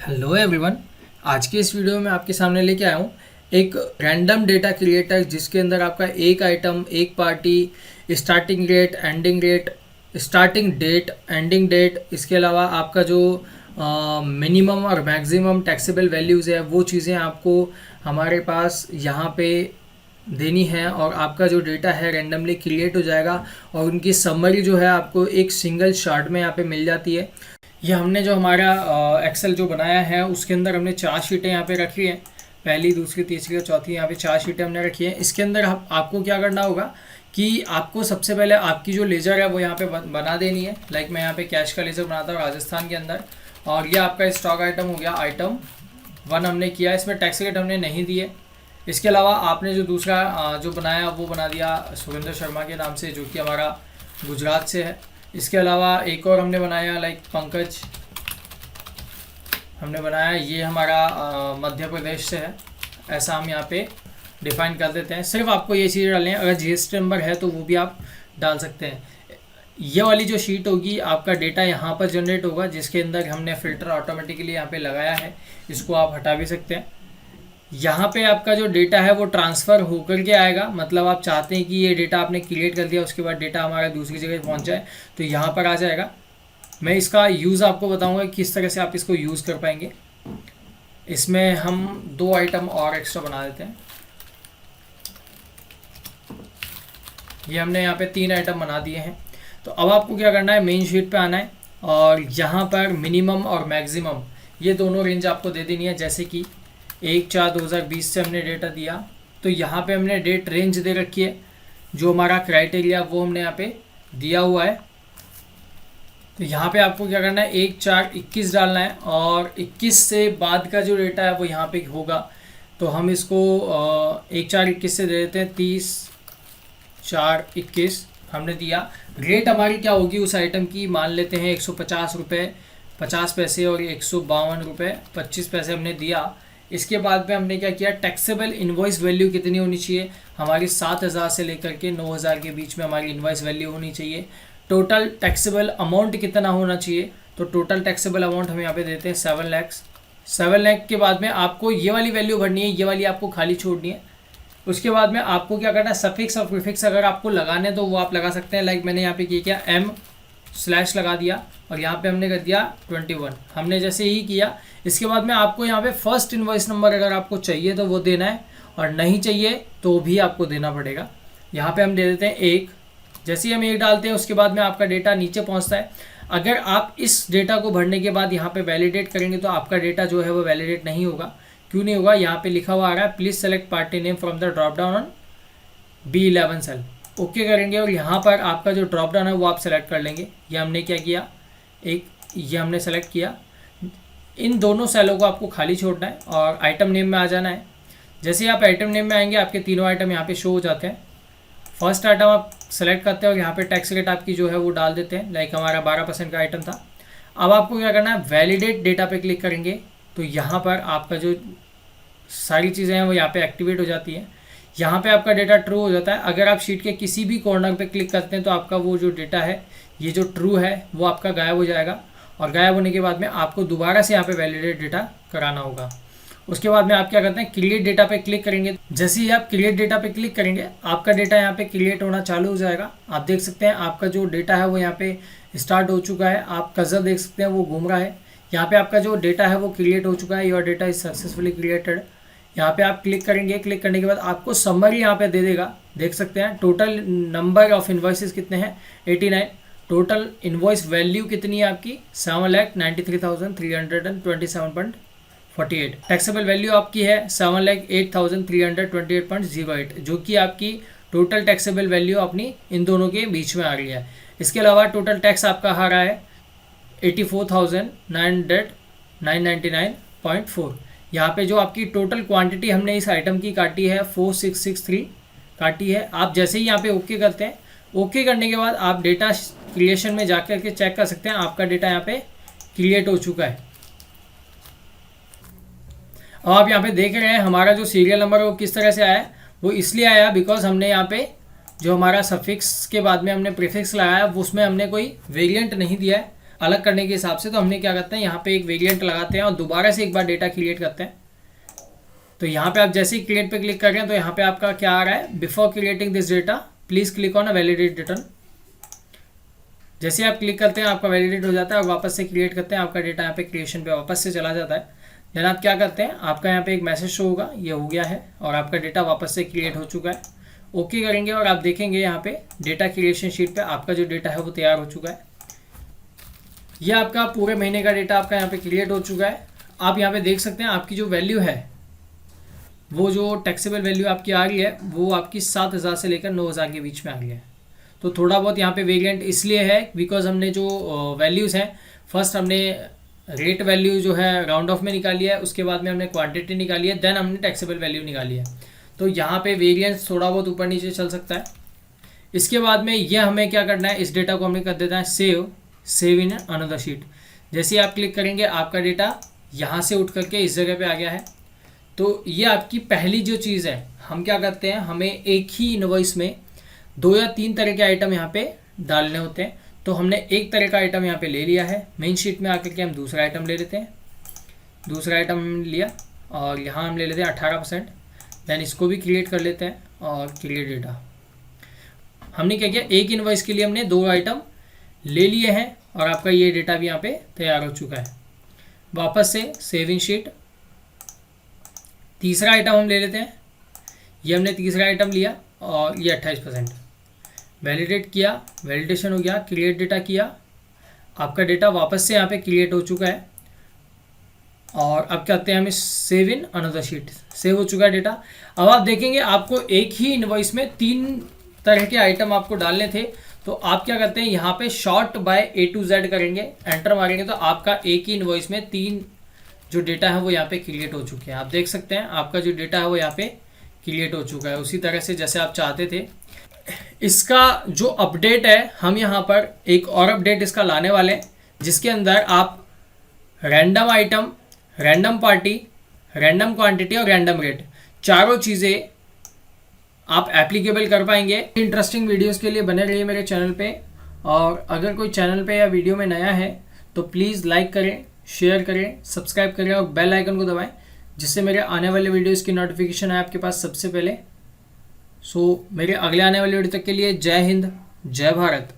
Hello everyone. आज के इस वीडियो में आपके सामने लेके आया हूँ एक रैंडम डेटा क्रिएटर जिसके अंदर आपका एक आइटम, एक party, starting rate, ending rate, starting date, ending date, इसके अलावा आपका जो मिनिमम और मैक्सिमम टैक्सेबल वैल्यूज़ है वो चीज़ें आपको हमारे पास यहाँ पे देनी है और आपका जो डेटा है रैंडमली क्रिएट हो जाएगा और उनकी समरी जो है आपको एक सिंगल शार्ट में यहाँ पे मिल जाती है। ये हमने जो हमारा एक्सेल जो बनाया है उसके अंदर हमने 4 शीटें यहाँ पे रखी हैं। पहली, दूसरी, तीसरी और चौथी, यहाँ पे 4 शीटें हमने रखी हैं। इसके अंदर आपको क्या करना होगा कि आपको सबसे पहले आपकी जो लेज़र है वो यहाँ पे बना देनी है। लाइक मैं यहाँ पे कैश का लेज़र बनाता हूँ राजस्थान के अंदर, और ये आपका स्टॉक आइटम हो गया, आइटम 1 हमने किया। इसमें टैक्स रेट हमने नहीं दिए। इसके अलावा आपने जो दूसरा जो बनाया वो बना दिया सुरेंद्र शर्मा के नाम से, जो कि हमारा गुजरात से है। इसके अलावा एक और हमने बनाया लाइक पंकज हमने बनाया, ये हमारा मध्य प्रदेश से है। ऐसा हम यहाँ पे डिफाइन कर देते हैं। सिर्फ आपको ये चीज़ डालनी है। अगर जीएसटी नंबर है तो वो भी आप डाल सकते हैं। ये वाली जो शीट होगी आपका डेटा यहाँ पर जनरेट होगा, जिसके अंदर हमने फ़िल्टर ऑटोमेटिकली यहाँ पे लगाया है। इसको आप हटा भी सकते हैं। यहाँ पे आपका जो डेटा है वो ट्रांसफ़र होकर के आएगा। मतलब आप चाहते हैं कि ये डेटा आपने क्रिएट कर दिया, उसके बाद डेटा हमारा दूसरी जगह पहुँच जाए तो यहाँ पर आ जाएगा। मैं इसका यूज़ आपको बताऊँगा किस तरह से आप इसको यूज़ कर पाएंगे। इसमें हम 2 आइटम और एक्स्ट्रा बना देते हैं। ये हमने यहाँ पे 3 आइटम बना दिए हैं। तो अब आपको क्या करना है, मेन शीट पे आना है और यहाँ पर मिनिमम और मैक्सिमम ये दोनों रेंज आपको दे देनी है। जैसे कि 1/4/2020 से हमने डेटा दिया, तो यहाँ पे हमने डेट रेंज दे रखी है। जो हमारा क्राइटेरिया वो हमने यहाँ पे दिया हुआ है। तो यहाँ पे आपको क्या करना है, 1/4/21 डालना है और 21 से बाद का जो डेटा है वो यहाँ पे होगा। तो हम इसको 1/4/21 से दे देते हैं 30/4/21 हमने दिया। रेट हमारी क्या होगी उस आइटम की, मान लेते हैं 150 रुपये 50 पैसे और 152 रुपये 25 पैसे हमने दिया। इसके बाद में हमने क्या किया, टैक्सेबल इनवॉइस वैल्यू कितनी होनी चाहिए हमारी, 7,000 से लेकर के 9,000 के बीच में हमारी इनवॉइस वैल्यू होनी चाहिए। टोटल टैक्सेबल अमाउंट कितना होना चाहिए, तो टोटल टैक्सेबल अमाउंट हम यहाँ पे देते हैं 7 लाख। 7 लाख के बाद में आपको ये वाली वैल्यू भरनी है, ये वाली आपको खाली छोड़नी है। उसके बाद में आपको क्या करना है, सफिक्स और प्रीफिक्स अगर आपको लगाने तो वो आप लगा सकते हैं। लाइक मैंने यहाँ पे किया M/ लगा दिया और यहाँ पे हमने कर दिया 21। हमने जैसे ही किया, इसके बाद में आपको यहाँ पे फर्स्ट इनवॉइस नंबर अगर आपको चाहिए तो वो देना है और नहीं चाहिए तो भी आपको देना पड़ेगा। यहाँ पे हम दे देते हैं 1। जैसे ही हम 1 डालते हैं उसके बाद में आपका डेटा नीचे पहुँचता है। अगर आप इस डेटा को भरने के बाद यहाँ पे वैलिडेट करेंगे तो आपका डेटा जो है वो वैलिडेट नहीं होगा। क्यों नहीं होगा, यहाँ पे लिखा हुआ आ रहा है please select party name from the drop down on B11 cell. Okay करेंगे और यहाँ पर आपका जो ड्रॉप डाउन है वो आप सेलेक्ट कर लेंगे। ये हमने क्या किया, ये हमने सेलेक्ट किया। इन दोनों सेलों को आपको खाली छोड़ना है और आइटम नेम में आ जाना है। जैसे ही आप आइटम नेम में आएंगे आपके तीनों आइटम यहाँ पे शो हो जाते हैं। फर्स्ट आइटम आप सेलेक्ट करते हैं और यहाँ पे टैक्स रेट आपकी जो है वो डाल देते हैं। लाइक हमारा 12% का आइटम था। अब आपको क्या करना है, वैलिडेट डेटा पे क्लिक करेंगे तो यहाँ पर आपका जो सारी चीज़ें हैं वो यहाँ पे एक्टिवेट हो जाती हैं। यहाँ पे आपका डेटा ट्रू हो जाता है। अगर आप शीट के किसी भी कॉर्नर पे क्लिक करते हैं तो आपका वो जो डेटा है, ये जो ट्रू है वो आपका गायब हो जाएगा और गायब होने के बाद में आपको दोबारा से यहाँ पे वैलिडेट डेटा कराना होगा। उसके बाद में आप क्या करते हैं, क्रिएट डेटा पे क्लिक करेंगे। जैसे ही आप क्रिएट डेटा पे क्लिक करेंगे आपका डेटा यहाँ पे क्रिएट होना चालू हो जाएगा। आप देख सकते हैं आपका जो डेटा है वो यहाँ पे स्टार्ट हो चुका है। आप कर्सर देख सकते हैं वो घूम रहा है। यहाँ पे आपका जो डेटा है वो क्रिएट हो चुका है। Your data is successfully created. यहाँ पे आप क्लिक करेंगे। क्लिक करने के बाद आपको समरी यहाँ पे दे देगा। देख सकते हैं टोटल नंबर ऑफ इन्वॉइसेस कितने हैं, 89। टोटल इन्वॉइस वैल्यू कितनी है आपकी, 7,93,327.48। टैक्सेबल वैल्यू आपकी है 7,08,328.08, जो कि आपकी टोटल टैक्सेबल वैल्यू अपनी इन दोनों के बीच में आ रही है। इसके अलावा टोटल टैक्स आपका आ रहा है 84,999.4। यहाँ पे जो आपकी टोटल क्वांटिटी हमने इस आइटम की काटी है 4663 काटी है। आप जैसे ही यहाँ पे ओके करते हैं, ओके करने के बाद आप डेटा क्रिएशन में जाकर के चेक कर सकते हैं आपका डेटा यहाँ पे क्रिएट हो चुका है। अब आप यहाँ पे देख रहे हैं हमारा जो सीरियल नंबर वो किस तरह से आया है। वो इसलिए आया बिकॉज हमने यहाँ पे जो हमारा सफिक्स के बाद में हमने प्रीफिक्स लगाया उसमें हमने कोई वेरिएंट नहीं दिया है। अलग करने के हिसाब से। तो हमने क्या करते हैं, यहाँ पे एक वेरिएंट लगाते हैं और दोबारा से एक बार डेटा क्रिएट करते हैं। तो यहाँ पे आप जैसे ही क्रिएट पे क्लिक कर रहे हैं तो यहाँ पे आपका क्या आ रहा है, before creating this data please click on a validate return. जैसे आप क्लिक करते हैं आपका वैलिडेट हो जाता है और वापस से क्रिएट करते हैं, आपका डेटा यहाँ पे क्रिएशन पे वापस से चला जाता है। देन आप क्या करते हैं, आपका यहाँ पे एक मैसेज शो होगा, ये हो गया है और आपका डेटा वापस से क्रिएट हो चुका है। ओके करेंगे और आप देखेंगे यहाँ पे डेटा क्रिएशन शीट पे आपका जो डेटा है वो तैयार हो चुका है। ये आपका पूरे महीने का डेटा आपका यहाँ पे क्रिएट हो चुका है। आप यहाँ पे देख सकते हैं आपकी जो वैल्यू है, वो जो टैक्सेबल वैल्यू आपकी आ रही है वो आपकी 7,000 से लेकर 9,000 के बीच में आ रही है। तो थोड़ा बहुत यहाँ पे वेरिएंट इसलिए है बिकॉज हमने जो वैल्यूज़ हैं, फर्स्ट हमने रेट वैल्यू जो है राउंड ऑफ में निकाली है, उसके बाद में हमने क्वांटिटी निकाली है, देन हमने टैक्सेबल वैल्यू निकाली है। तो यहाँ पे वेरिएंस थोड़ा बहुत ऊपर नीचे चल सकता है। इसके बाद में ये हमें क्या करना है, इस डेटा को हमें कर देता है सेव इन अनदर शीट। जैसे ही आप क्लिक करेंगे आपका डेटा यहाँ से उठ करके इस जगह पे आ गया है। तो ये आपकी पहली जो चीज़ है, हम क्या करते हैं, हमें एक ही इनवॉइस में 2 या 3 तरह के आइटम यहाँ पे डालने होते हैं। तो हमने एक तरह का आइटम यहाँ पे ले लिया है, मेन शीट में आकर के हम दूसरा आइटम ले लेते हैं। दूसरा आइटम लिया और यहाँ हम ले लेते हैं 18%। देन इसको भी क्रिएट कर लेते हैं और क्रिएट डेटा। हमने क्या किया, एक इनवॉइस के लिए हमने 2 आइटम ले लिए हैं और आपका ये डेटा भी यहाँ पे तैयार हो चुका है। वापस से सेविंग शीट, तीसरा आइटम हम ले लेते हैं। ये हमने तीसरा आइटम लिया और ये 28%। वैलिडेट किया, वैलिडेशन हो गया, क्रिएट डेटा किया, आपका डेटा वापस से यहाँ पे क्रिएट हो चुका है। और अब क्या करते हैं, हमें save in another sheet, save हो चुका है डेटा। अब आप देखेंगे आपको एक ही इनवॉइस में 3 तरह के आइटम आपको डालने थे। तो आप क्या करते हैं, यहाँ पे sort by A to Z करेंगे, एंटर मारेंगे तो आपका एक ही इनवॉइस में 3 जो डेटा है वो यहाँ पे क्रिएट हो चुके हैं। आप देख सकते हैं आपका जो डेटा है वो यहाँ पे क्रिएट हो चुका है उसी तरह से जैसे आप चाहते थे। इसका जो अपडेट है, हम यहाँ पर एक और अपडेट इसका लाने वाले हैं जिसके अंदर आप random item, random party, random quantity और रैंडम रेट, चारों चीज़ें आप एप्लीकेबल कर पाएंगे। इंटरेस्टिंग वीडियोस के लिए बने रहिए मेरे चैनल पे। और अगर कोई चैनल पे या वीडियो में नया है तो प्लीज़ लाइक करें, शेयर करें, सब्सक्राइब करें और बेल आइकन को दबाएं जिससे मेरे आने वाले वीडियोस की नोटिफिकेशन आए आपके पास सबसे पहले। सो मेरे अगले आने वाले वीडियो तक के लिए जय हिंद, जय भारत।